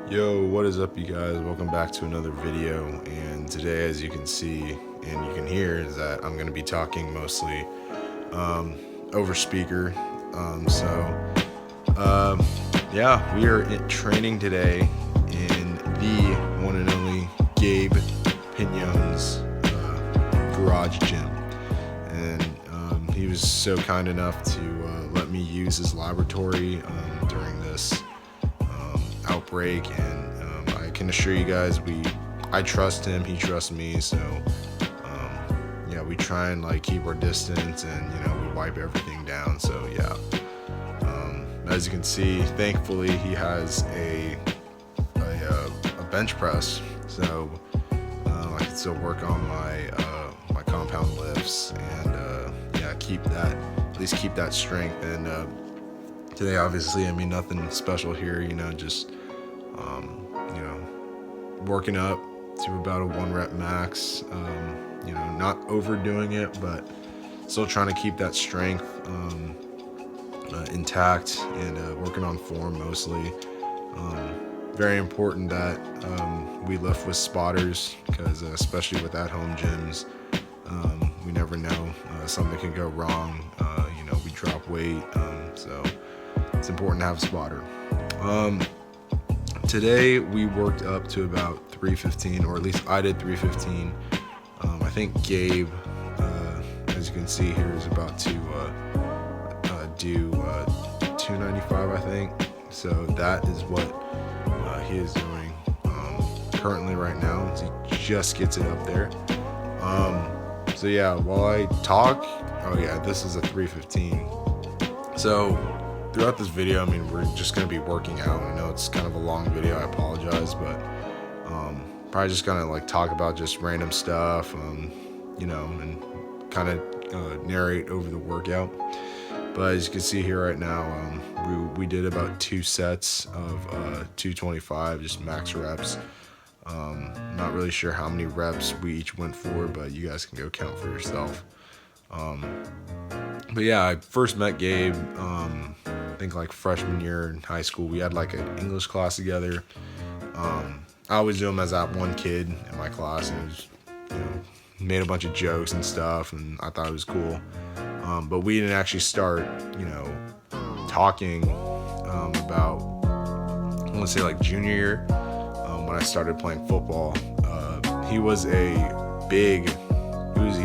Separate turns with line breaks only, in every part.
Yo, what is up, you guys? Welcome back to another video. And today, as you can see and you can hear, is that I'm going to be talking mostly over speaker. Yeah, we are training today in the one and only Gabe Pinon's garage gym, and he was so kind enough to let me use his laboratory during this outbreak, and I can assure you guys, I trust him, he trusts me, so yeah, we try and keep our distance, and we wipe everything down. So yeah, as you can see, thankfully he has a bench press, so I can still work on my compound lifts, and yeah, keep that strength. And today, obviously, nothing special here, just working up to about a 1 rep max, not overdoing it, but still trying to keep that strength intact, and working on form mostly. Very important that we lift with spotters, because especially with at-home gyms, we never know, something can go wrong. We drop weight, so it's important to have a spotter. Today we worked up to about 315, or at least I did 315. I think Gabe, as you can see here, is about to do 295, I think. So that is what he is doing currently right now. He just gets it up there. So yeah, while I talk, this is a 315. So throughout this video, we're just going to be working out. I know it's kind of a long video, I apologize, but probably just going to talk about just random stuff, and kind of narrate over the workout. But as you can see here right now, we did about 2 sets of 225, just max reps. Not really sure how many reps we each went for, but you guys can go count for yourself. But yeah, I first met Gabe, I think freshman year in high school. We had an English class together. I always knew him as that one kid in my class, and he was, made a bunch of jokes and stuff, and I thought it was cool. But we didn't actually start, talking about, I want to say junior year, when I started playing football. He was he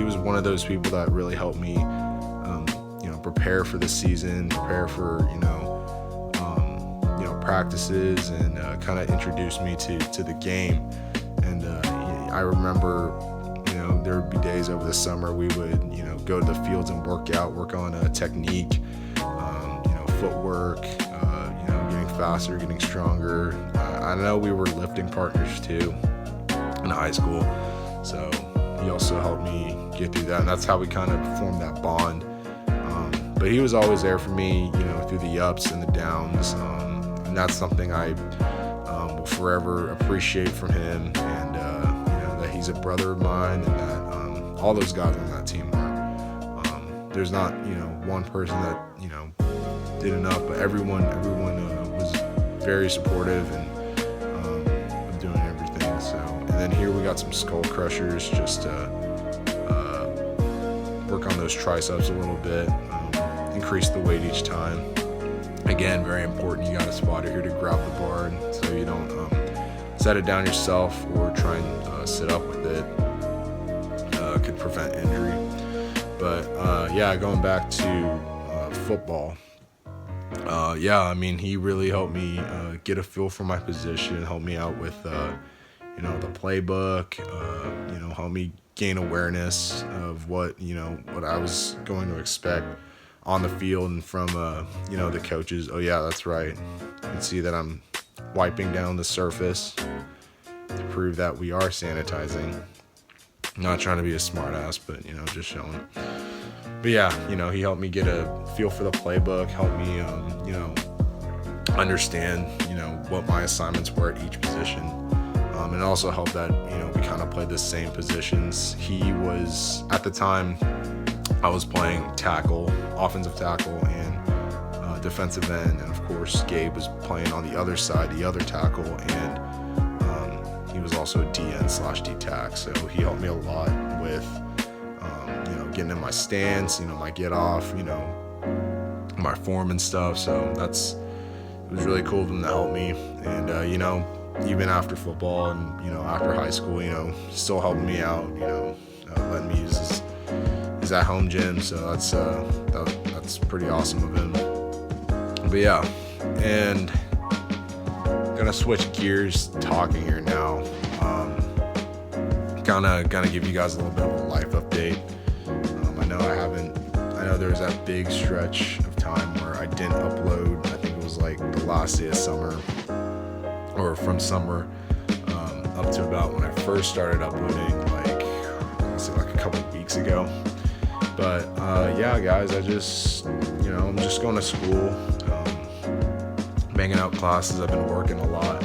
was one of those people that really helped me, prepare for the season, prepare for, practices, and kind of introduced me to the game. And I remember, there would be days over the summer we would, go to the fields and work on technique, footwork, getting faster, getting stronger. I know we were lifting partners too in high school, so he also helped me get through that, and that's how we kind of formed that bond. But he was always there for me, through the ups and the downs, and that's something I will forever appreciate from him, and that he's a brother of mine, and that all those guys on that team are. There's not one person that did enough, but everyone was very supportive and of doing everything. So, and then here we got some skull crushers, just to work on those triceps a little bit, increase the weight each time. Again, very important, you got a spotter here to grab the bar, so you don't set it down yourself or try and sit up with it. Could prevent injury. But yeah, going back to football, he really helped me get a feel for my position, helped me out with the playbook, helped me gain awareness of what I was going to expect on the field, and from the coaches. Oh yeah, that's right. You can see that I'm wiping down the surface to prove that we are sanitizing. Not trying to be a smart ass, but just showing. But yeah, he helped me get a feel for the playbook, helped me understand what my assignments were at each position, and also helped that we kind of played the same positions. He was, at the time I was playing tackle, offensive tackle, and defensive end, and of course Gabe was playing on the other side, the other tackle, and he was also a DN/D tack, so he helped me a lot with getting in my stance, my get off, my form and stuff. So it was really cool of him to help me, and even after football and after high school, still helping me out, letting me use his at-home gym. So that's pretty awesome of him. But yeah, and gonna switch gears talking here now. Gonna give you guys a little bit of a life update. I know there was that big stretch of time where I didn't upload. I think it was like the last day of summer, or from summer up to about when I first started uploading, like a couple of weeks ago. But yeah, guys, I'm just going to school, banging out classes. I've been working a lot,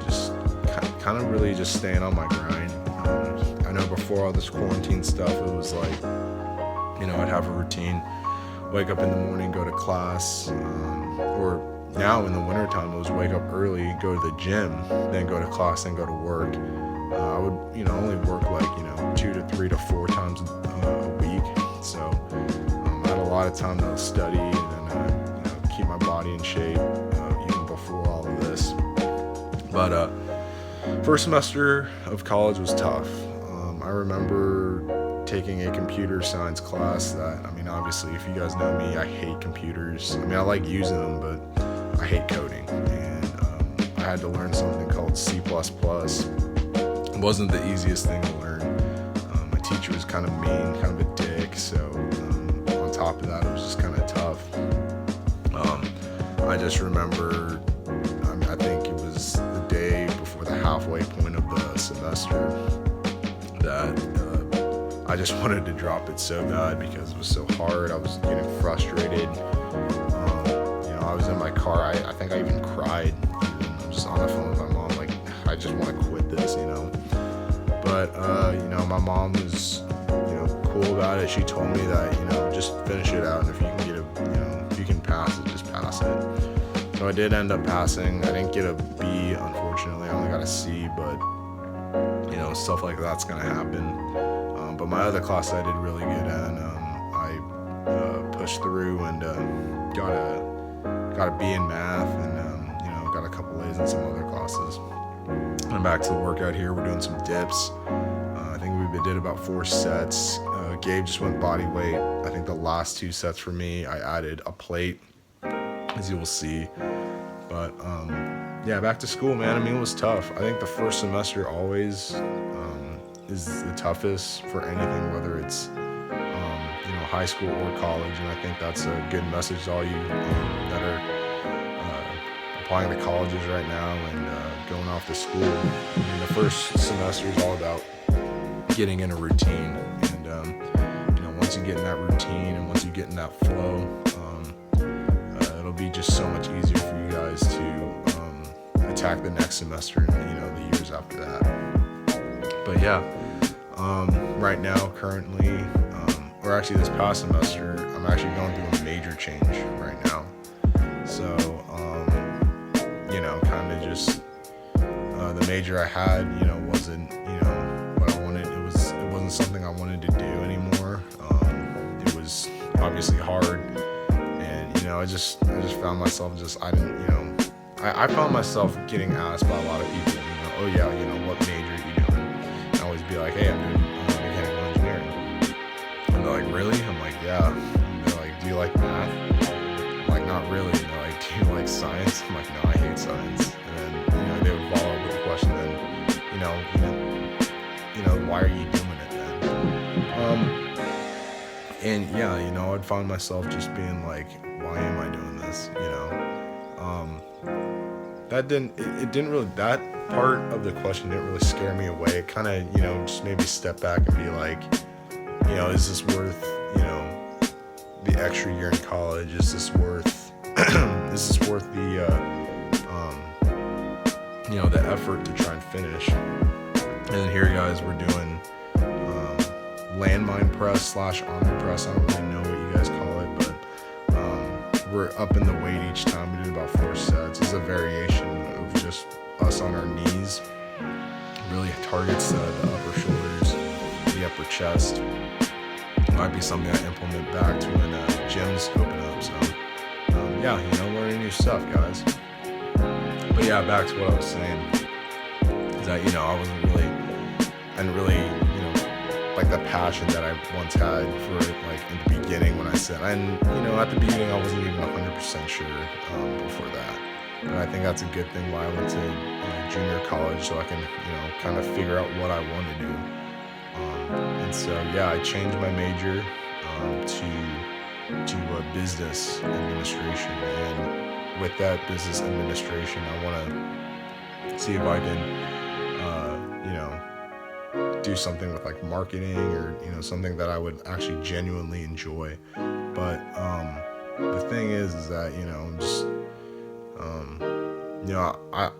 just kind of really just staying on my grind. I know before all this quarantine stuff, it was like, I'd have a routine, wake up in the morning, go to class, or now in the wintertime, it was wake up early, go to the gym, then go to class, then go to work. I would, only work like, 2 to 3 to 4 times a week. So I had a lot of time to study and keep my body in shape, even before all of this. But first semester of college was tough. I remember taking a computer science class that, obviously, if you guys know me, I hate computers. I like using them, but I hate coding. And I had to learn something called C++. It wasn't the easiest thing to learn. My teacher was kind of mean, kind of a dick, so on top of that, it was just kind of tough. I just remember, I think it was the day before the halfway point of the semester that I just wanted to drop it so bad because it was so hard. I was getting frustrated. I was in my car. I think I even cried. I was just on the phone with my mom, like, I just want to quit this, But, my mom was, cool about it. She told me that, just finish it out, and if you can get if you can pass it, just pass it. So I did end up passing. I didn't get a B, unfortunately. I only got a C, but, stuff like that's going to happen. But my other class I did really good in. I pushed through and got a B in math, and got a couple A's in some other classes. I'm back to the workout here. We're doing some dips. I think we did about 4 sets. Gabe just went body weight. I think the last 2 sets for me, I added a plate, as you will see. But yeah, back to school, man. It was tough. I think the first semester always is the toughest for anything, whether it's high school or college. And I think that's a good message to all you that are applying to colleges right now and going off to school. The first semester is all about getting in a routine, and once you get in that routine and once you get in that flow, it'll be just so much easier for you guys to attack the next semester and the years after that. But yeah, right now, currently, or actually this past semester, I'm actually going through a major change right now. So, kind of just the major I had, wasn't, what I wanted. It wasn't something I wanted to do anymore. It was obviously hard, and I just found myself I found myself getting asked by a lot of people, oh yeah, what major are you doing? And I always be like, hey, I'm doing mechanical engineering. And they're like, really? I'm like, yeah. And they're like, do you like math? I'm like, not really. And they're like, do you like science? I'm like, no, I hate science. And then they would follow up with the question, then why are you doing it then? And yeah, I'd find myself just being like, why am I doing this? That part of the question didn't really scare me away. It kind of, just made me step back and be like, is this worth, the extra year in college? Is this worth, the effort to try and finish? And then here, guys, we're doing landmine press / armor press. I don't really know what you guys call it, but we're up in the weight each time. We did about 4 sets. It's a variation of just us on our knees. Really targets the upper shoulders, the upper chest. Might be something I implement back to when gyms open up. So yeah, learning new stuff, guys. But yeah, back to what I was saying is that I didn't really like the passion that I once had for it, like in the beginning when I said, and at the beginning I wasn't even 100% sure before that. But I think that's a good thing why I went to junior college, so I can kind of figure out what I want to do. And so yeah, I changed my major to business administration, and with that business administration, I want to see if I can do something with like marketing or something that I would actually genuinely enjoy. But the thing is that I'm just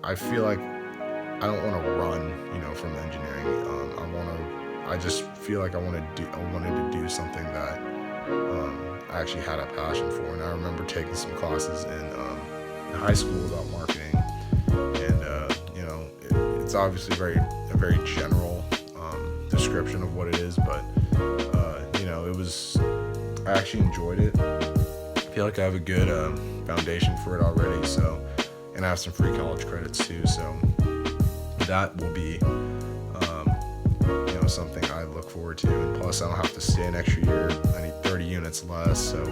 I feel like I don't want to run from engineering. I just feel like I wanted to do something that I actually had a passion for. And I remember taking some classes in high school about marketing, and it's obviously a very general description of what it is, but it was, I actually enjoyed it. I feel like I have a good foundation for it already, so, and I have some free college credits too, so that will be something I look forward to. And plus I don't have to stay an extra year. I need 30 units less, so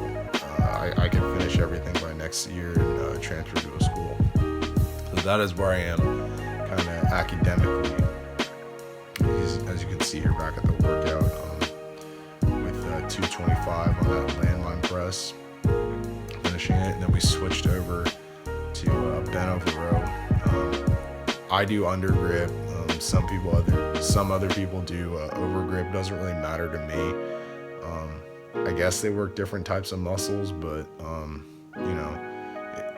I can finish everything by next year and transfer to a school. So that is where I am kind of academically. As you can see here back at the workout with 225 on that landline press, finishing it, and then we switched over to bent over row. I do under grip. Some other people do over grip. Doesn't really matter to me. I guess they work different types of muscles, but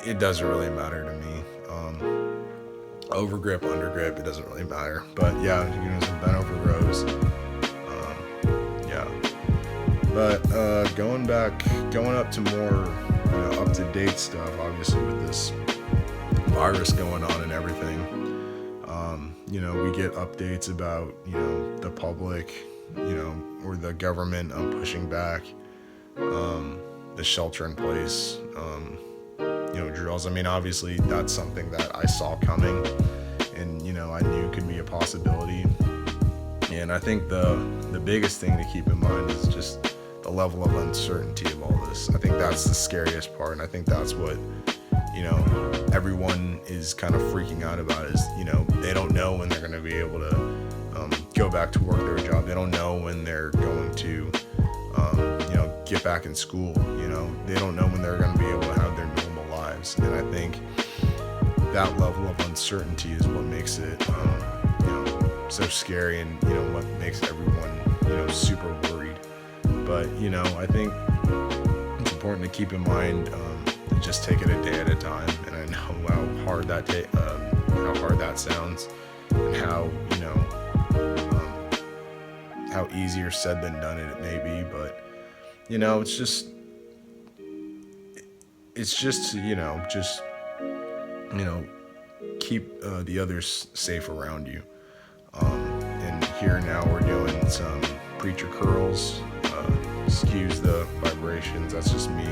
it doesn't really matter to me. Over grip, under grip, it doesn't really matter. But yeah, some bent over rows. Yeah. But going up to more up to date stuff, obviously with this virus going on and everything. We get updates about the public, or the government pushing back the shelter in place. Drills. I mean, obviously that's something that I saw coming, and I knew could be a possibility. And I think the biggest thing to keep in mind is just the level of uncertainty of all this. I think that's the scariest part, and I think that's what everyone is kind of freaking out about. Is they don't know when they're going to be able to go back to work their job. They don't know when they're going to get back in school. They don't know when they're going to be able to have their normal lives. And I think that level of uncertainty is what makes it so scary, and what makes everyone super worried. But I think it's important to keep in mind to just take it a day at a time. And I know how hard that sounds, and how how easier said than done it may be. But it's just keep the others safe around you. And here now we're doing some preacher curls. Excuse the vibrations, that's just me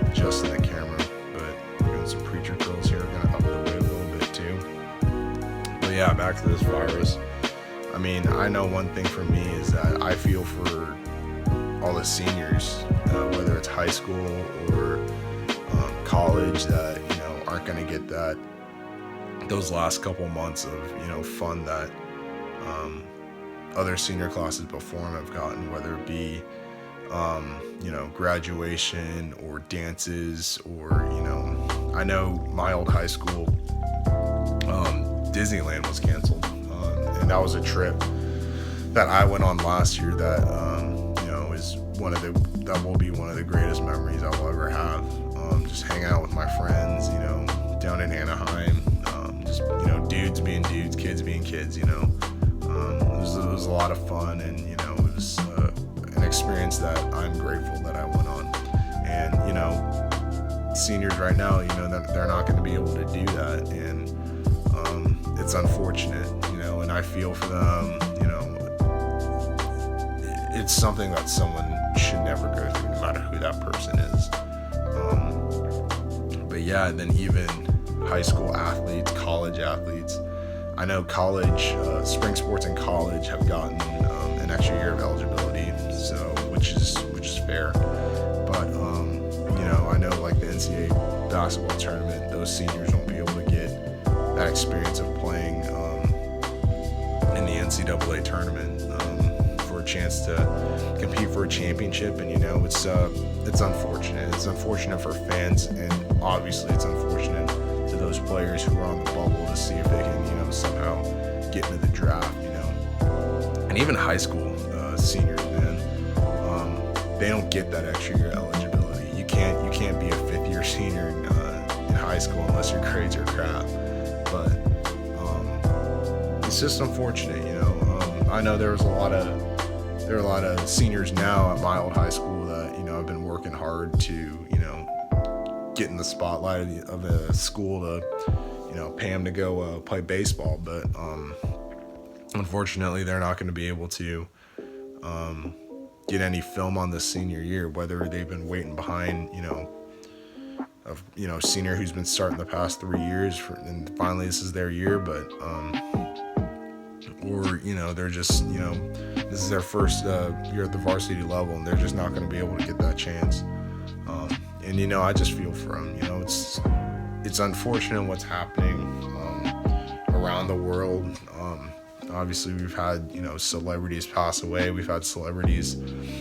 adjusting the camera, but we're doing some preacher curls here. We're gonna up the weight a little bit too. But yeah, back to this virus. I mean, I know one thing for me is that I feel for all the seniors, whether it's high school or college, that aren't going to get those last couple months of fun that other senior classes before them have gotten, whether it be graduation or dances, or I know my old high school, Disneyland was canceled, and that was a trip that I went on last year that is that will be one of the greatest memories I will ever have. Just hanging out with my friends, down in Anaheim, just dudes being dudes, kids being kids. It was a lot of fun, and it was an experience that I'm grateful that I went on. And seniors right now, they're not going to be able to do that, and it's unfortunate, and I feel for them. It's something that someone should never go through, no matter who that person is. But yeah, and then even high school athletes, college athletes. I know college, spring sports in college have gotten an extra year of eligibility, so which is fair. But I know like the NCAA basketball tournament, those seniors won't be able to get that experience of playing in the NCAA tournament for a chance to compete for a championship. And it's unfortunate. It's unfortunate for fans, and obviously it's unfortunate to those players who are on the bubble to see if they can somehow get into the draft. And even high school seniors, man, they don't get that extra year eligibility. You can't be a fifth year senior in high school unless your grades are crap. But it's just unfortunate. I know there are a lot of seniors now at my old high school that have been working hard to get in the spotlight of a school to pay them to go play baseball, but unfortunately they're not going to be able to get any film on this senior year, whether they've been waiting behind a senior who's been starting the past 3 years and finally this is their year, but or they're just this is their first year at the varsity level, and they're just not going to be able to get that chance. And I just feel for them. It's unfortunate what's happening around the world. Obviously, we've had celebrities pass away. We've had celebrities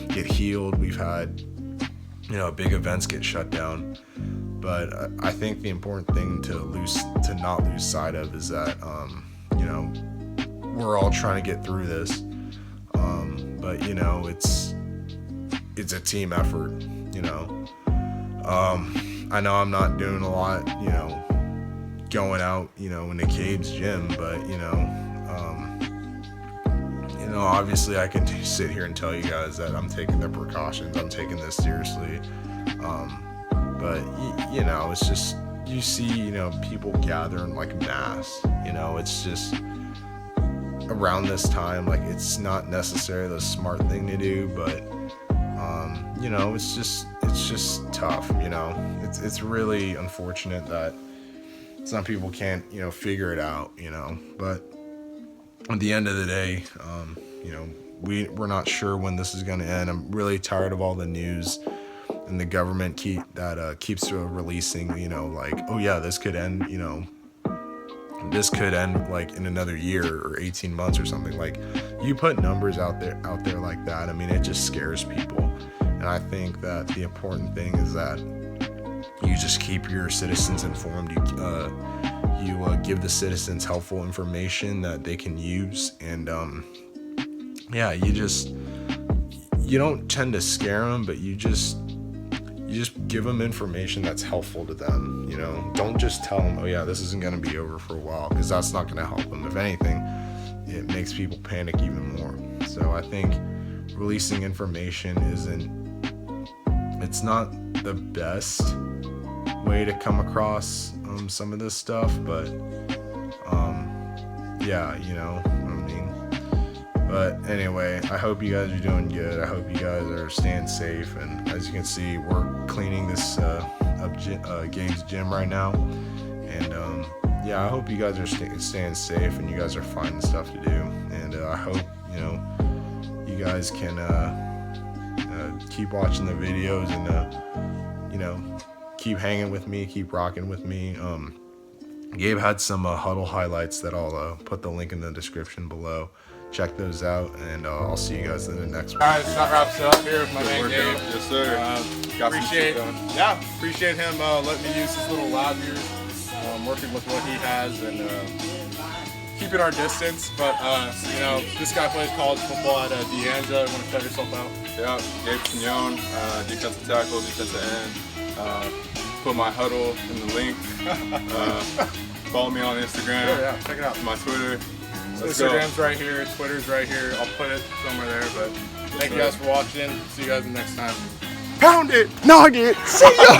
get healed. We've had big events get shut down. But I think the important thing to not lose sight of is that we're all trying to get through this. But it's a team effort. I know I'm not doing a lot, going out, in the Gabe's gym, but, obviously I can sit here and tell you guys that I'm taking the precautions. I'm taking this seriously. But, it's just, you see, people gather in like mass, it's just around this time, like it's not necessarily the smart thing to do, but, it's just tough, it's really unfortunate that some people can't, figure it out, but at the end of the day, we're not sure when this is going to end. I'm really tired of all the news and the government keeps releasing, like, oh yeah, this could end like in another year or 18 months or something. Like, you put numbers out there like that, I mean, it just scares people. And I think that the important thing is that you just keep your citizens informed. You give the citizens helpful information that they can use, and you don't tend to scare them, but you just give them information that's helpful to them. Don't just tell them, oh yeah, this isn't going to be over for a while, because that's not going to help them. If anything, it makes people panic even more. So I think releasing information it's not the best way to come across some of this stuff, but yeah, you know what I mean. But anyway, I hope you guys are doing good. I hope you guys are staying safe, and as you can see, we're cleaning this Gabe's gym right now, and yeah, I hope you guys are staying safe and you guys are finding stuff to do, and I hope you guys can keep watching the videos and keep hanging with me, keep rocking with me. Gabe had some huddle highlights that I'll put the link in the description below. Check those out, and I'll see you guys in the next one.
All right, so that wraps it up here with my man Gabe.
Yes, sir.
Appreciate him letting me use his little lab here, working with what he has and keeping our distance. But this guy plays college football at Deanza. You want to shout yourself out?
Yeah, Gabe Pinon, defensive tackle, defensive end. Put my huddle in the link. Follow me on Instagram.
Sure, yeah, check it out.
My Twitter.
Instagram's right here, Twitter's right here. I'll put it somewhere there. But thank you guys for watching. See you guys next time.
Pound it, nog it. See ya.